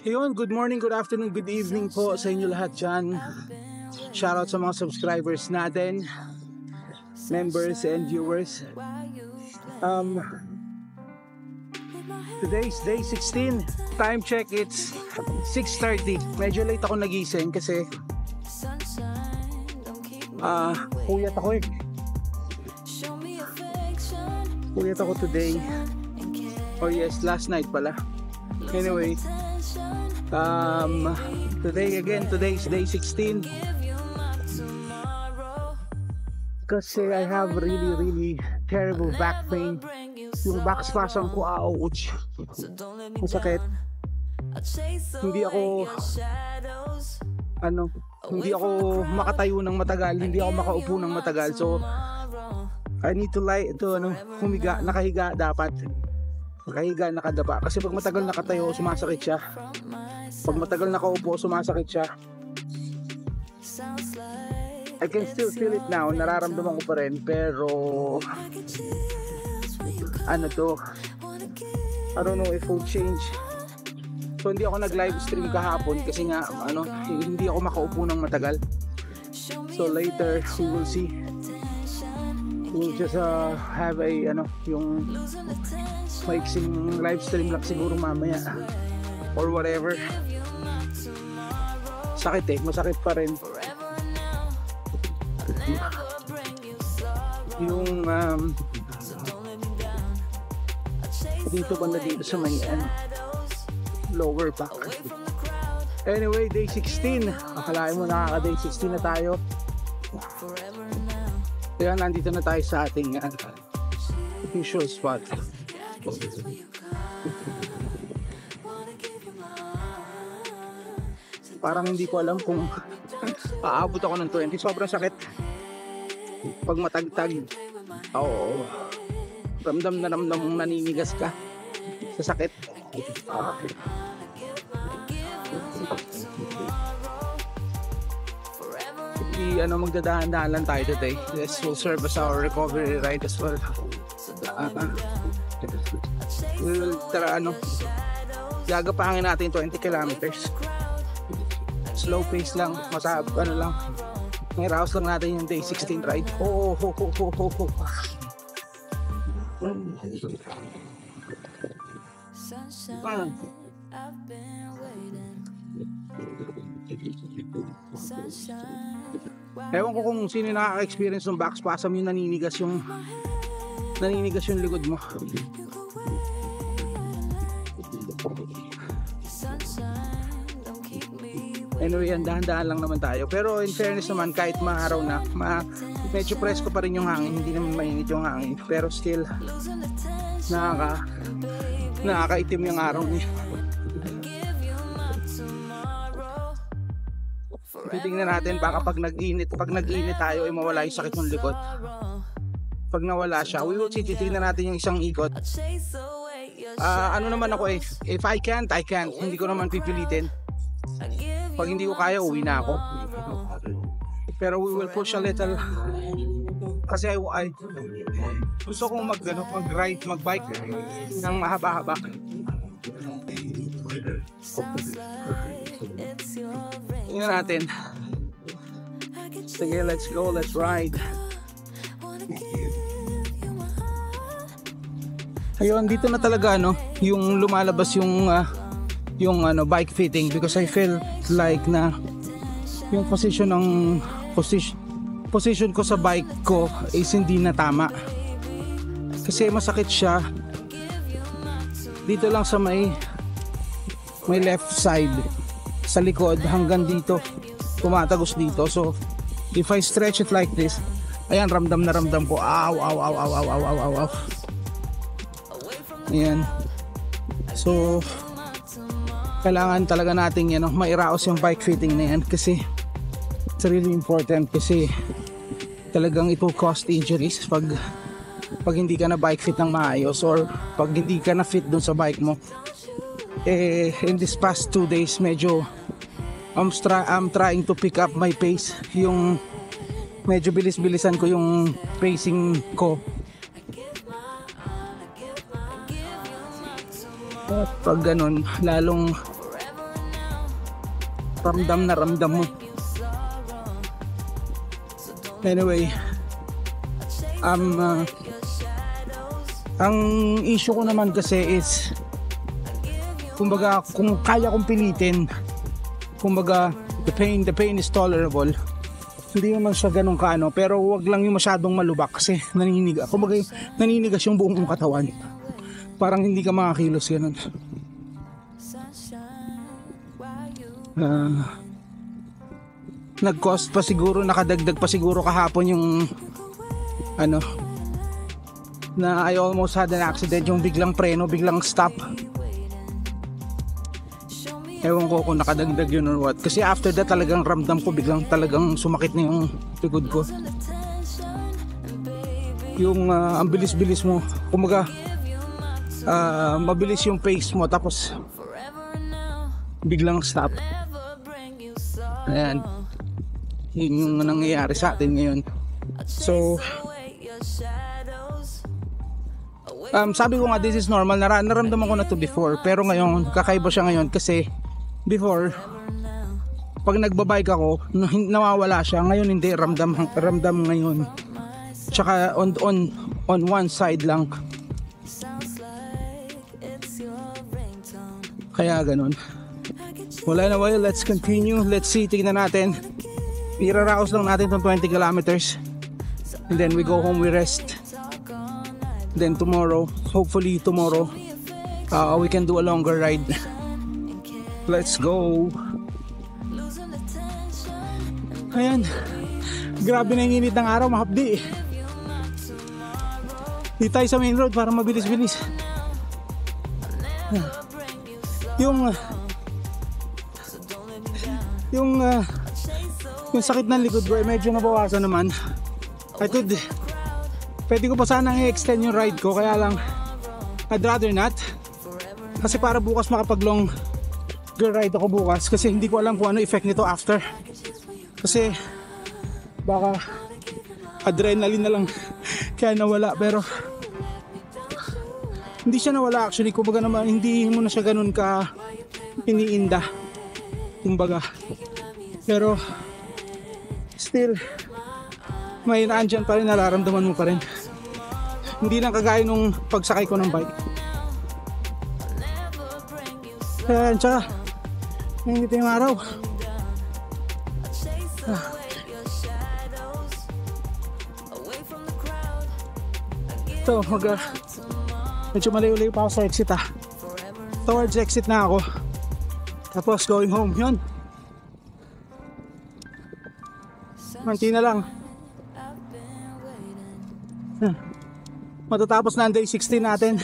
Ayun, good morning, good afternoon, good evening po sa inyo lahat dyan. Shoutout sa mga subscribers natin, members and viewers. Today's day 16. Time check, it's 6:30. Medyo late ako nagising kasi puyat ako eh. Puyat ako today. Oh yes, last night pala. Anyway, today's day 16 kasi I have really terrible back pain. Yung back spasm ko, ouch, masakit. Hindi ako makatayo ng matagal, hindi ako makaupo ng matagal, so I need to humiga, nakahiga dapat. Nakahiga, nakadapa. Kasi pag matagal nakatayo, sumasakit siya. Pag matagal nakaupo, sumasakit siya. I can still feel it now. Nararamdaman ko pa rin. Pero I don't know if it will change. So hindi ako nag-live stream kahapon kasi nga hindi ako makaupo ng matagal. So later we will see. We'll just have yung maiksing live stream lang siguro mamaya or whatever. Sakit masakit pa rin. Yung dito banda dito sa may lower back. Anyway, day 16. Akalain mo day 16 na tayo. Kaya nandito na tayo sa ating usual spot. Parang hindi ko alam kung aabot ako ng 20. Sobrang sakit. Pag matagtag, ramdam na ramdam mong naninigas ka sa sakit. Magdadahan-dahan lang tayo today. This will serve as our recovery ride as well. We'll gagapangin natin 20 kilometers. Slow pace lang, lang. Ngairaos lang natin yung day 16 ride. Ewan ko kung sino nakaka-experience ng back spasm, yung naninigas yung likod mo. Anyway, dahan-dahan lang naman tayo. Pero in fairness naman, kahit maaraw na, medyo presko pa rin yung hangin. Hindi naman mainit yung hangin. Pero still, nakakaitim yung araw niya. Titingnan natin baka pag nag-init tayo ay mawala yung sakit ng likod. Pag nawala siya, we will see. Titingnan natin yung isang ikot. Naman ako if I can't, hindi ko naman pipilitin. Pag hindi ko kaya, uwi na ako. Pero we will push a little kasi I gusto kong mag-ride, mag-bike ng mahaba-haba. Tingnan natin. Sige, let's go, let's ride. Ayun, dito na talaga yung lumalabas yung bike fitting, because I feel like na yung position ko sa bike ko is hindi na tama. Kasi masakit siya dito lang sa may left side, sa likod hanggang dito, tumatagos dito. So if I stretch it like this, ayan, ramdam na ramdam ko. Ow. Ayan. So kailangan talaga nating mairaos yung bike fitting na yan, kasi it's really important, kasi talagang it will cost injuries pag hindi ka na bike fit ng maayos, or pag hindi ka na fit dun sa bike mo. In this past 2 days medyo I'm trying to pick up my pace. Yung medyo bilis-bilisan ko yung pacing ko. Pag ganun, lalong ramdam na ramdam mo. Anyway, ang issue ko naman kasi is, kumbaga, kung kaya kong pilitin, kumbaga, the pain is tolerable. Hindi naman siya ganun kaano, pero wag lang yung masyadong malubak kasi naninigas. Kumbaga, naninigas yung buong mong katawan. Parang hindi ka makakilos ganun. Nag-cost pa siguro, nakadagdag pa siguro kahapon yung na I almost had an accident, yung biglang preno, biglang stop. Ewan ko kung nakadagdag yun or what, kasi after that talagang ramdam ko, biglang talagang sumakit na yung likod ko. Yung ang bilis-bilis mo, kumbaga mabilis yung pace mo, tapos biglang stop. Ayan, yun yung nangyayari sa atin ngayon. So sabi ko nga, this is normal. Naramdaman ko na to before, pero ngayon kakaiba siya ngayon kasi before pag nagbabike ako nawawala siya, ngayon hindi, ramdam ngayon. Tsaka on one side lang, kaya ganun. Wala na, well, let's continue. Let's see, tignan natin. Iraraos lang natin itong 20 kilometers and then we go home, we rest. Then tomorrow, hopefully tomorrow, we can do a longer ride. Let's go. Ayan, grabe na yung init ng araw, mahapdi. Di tayo sa main road para mabilis-bilis. Yung sakit ng likod ko medyo nabawasan naman. Pwede ko pa sanang i-extend yung ride ko, kaya lang I'd rather not, kasi para bukas makapag long ride ako bukas, kasi hindi ko alam kung ano effect nito after, kasi baka adrenaline na lang kaya nawala. Pero hindi siya nawala actually, kumbaga naman hindi mo na siya ganun ka iniinda kumbaga, pero still may naandyan pa rin, nararamdaman mo pa rin. Hindi lang kagaya nung pagsakay ko ng bike. Ayan, tsaka hindi yung araw. Ito, medyo malayo-layo pa ako sa exit towards exit na ako, tapos going home. Yun, manti na lang. Matatapos na ang day 16 natin.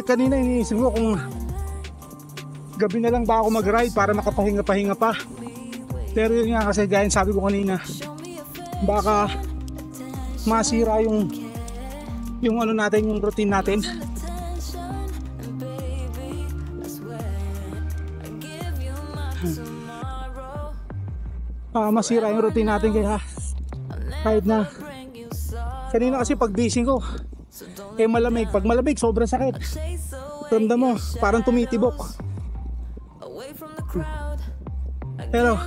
Kanina iniisip ko kung gabi na lang ba ako mag-ride para makapahinga-pahinga pa. Pero yun nga, kasi gaya sabi ko kanina, baka masira yung ano natin, yung routine natin. Masira yung routine natin, kaya kahit na kanina kasi pag gising ko malamig, pag malamig sobrang sakit, ramdam mo parang tumitibok. Pero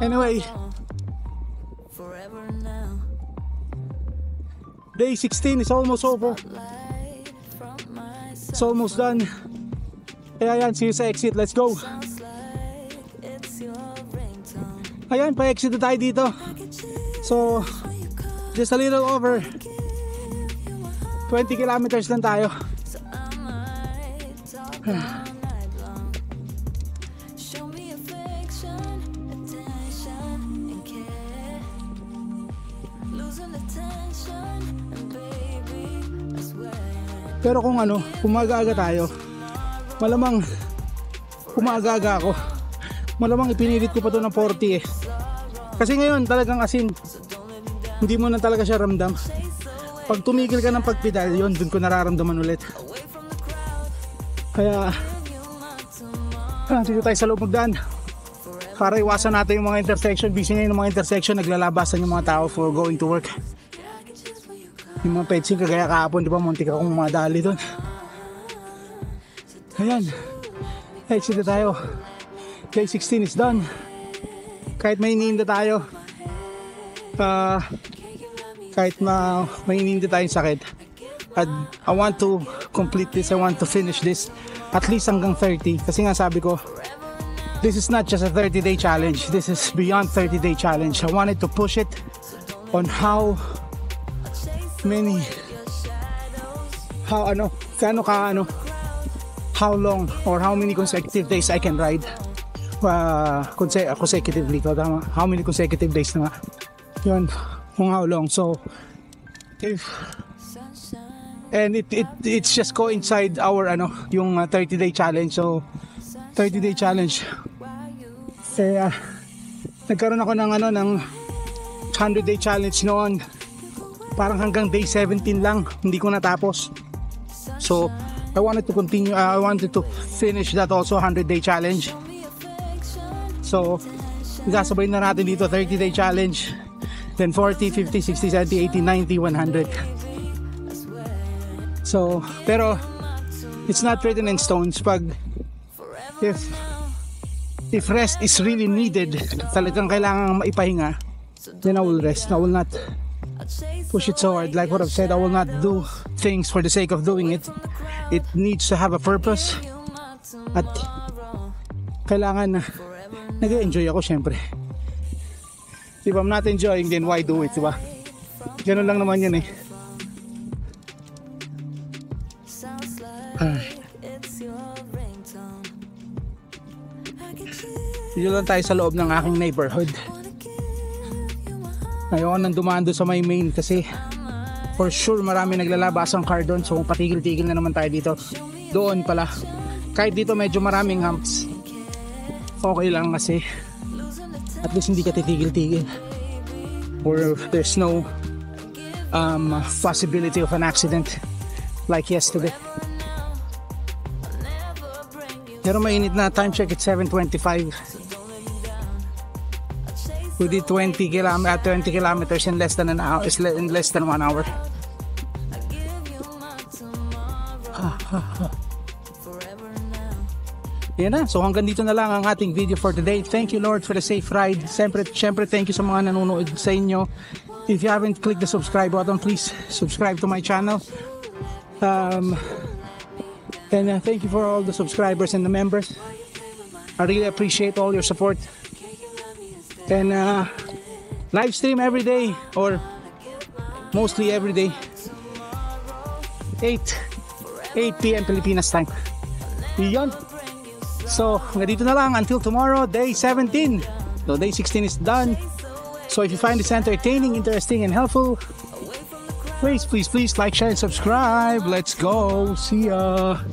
anyway, day 16 is almost over, it's almost done. Kaya yan, see you sa exit, let's go. Ayan, pa-exit na tayo dito. So, just a little over 20 kilometers lang tayo. Pero kung mag-aaga tayo, malamang kumaaga-aga ako, malamang ipinilit ko pa to ng 40 Kasi ngayon talagang asin, hindi mo na talaga siya ramdam. Pag tumigil ka ng pagpedal, yun, dun ko nararamdaman ulit. Kaya dito tayo sa loob magdaan para iwasan natin yung mga intersection. Busy ngayon yung mga intersection, naglalabasan yung mga tao for going to work. Yung mga fencing kagaya kahapon, di ba, muntik akong madali doon. Ayan, exit na tayo. Day 16 is done. Kahit may iniinda tayo, kahit na may iniinda tayong sakit, I want to complete this, I want to finish this at least hanggang 30. Kasi nga sabi ko, this is not just a 30-day challenge, this is beyond 30-day challenge. I wanted to push it on how long or how many consecutive days I can ride consecutively. How many consecutive days na nga yun, kung how long. So it's just coincide our yung 30-day challenge. So 30-day challenge, nagkaroon ako ng 100-day challenge noon, parang hanggang day 17 lang hindi ko natapos. So I wanted to continue, I wanted to finish that also, 100-day challenge. So sasabay na natin dito 30-day challenge, then 40, 50, 60, 70, 80, 90, 100. So pero it's not written in stones. Pag if rest is really needed, talagang kailangan maipahinga, then I will rest. I will not push it so hard. Like what I've said, I will not do things for the sake of doing it. It needs to have a purpose. At kailangan na nag-enjoy ako syempre. If I'm not enjoying, then why do it, diba? Ganun lang naman yan eh. Dito lang tayo sa loob ng aking neighborhood. Ayoko nang dumaan doon sa my main kasi for sure marami naglalabas ang car doon. So patigil-tigil na naman tayo dito. Doon pala, kahit dito medyo maraming humps, okay lang kasi at least hindi ka titigil-tigil, or there's no possibility of an accident like yesterday. Pero mainit na. Time check, it's 7:25. We did 20 kilometers in less than an hour, in less than 1 hour. Yan na. So hanggang dito na lang ang ating video for today. Thank you, Lord, for the safe ride. Siyempre thank you sa mga nanonood sa inyo. If you haven't clicked the subscribe button, please subscribe to my channel. And thank you for all the subscribers and the members. I really appreciate all your support. And live stream every day, or mostly every day, 8 p.m. Pilipinas time. Yun. So dito na lang until tomorrow, day 17. So day 16 is done. So if you find this entertaining, interesting, and helpful, please like, share, and subscribe. Let's go. See ya.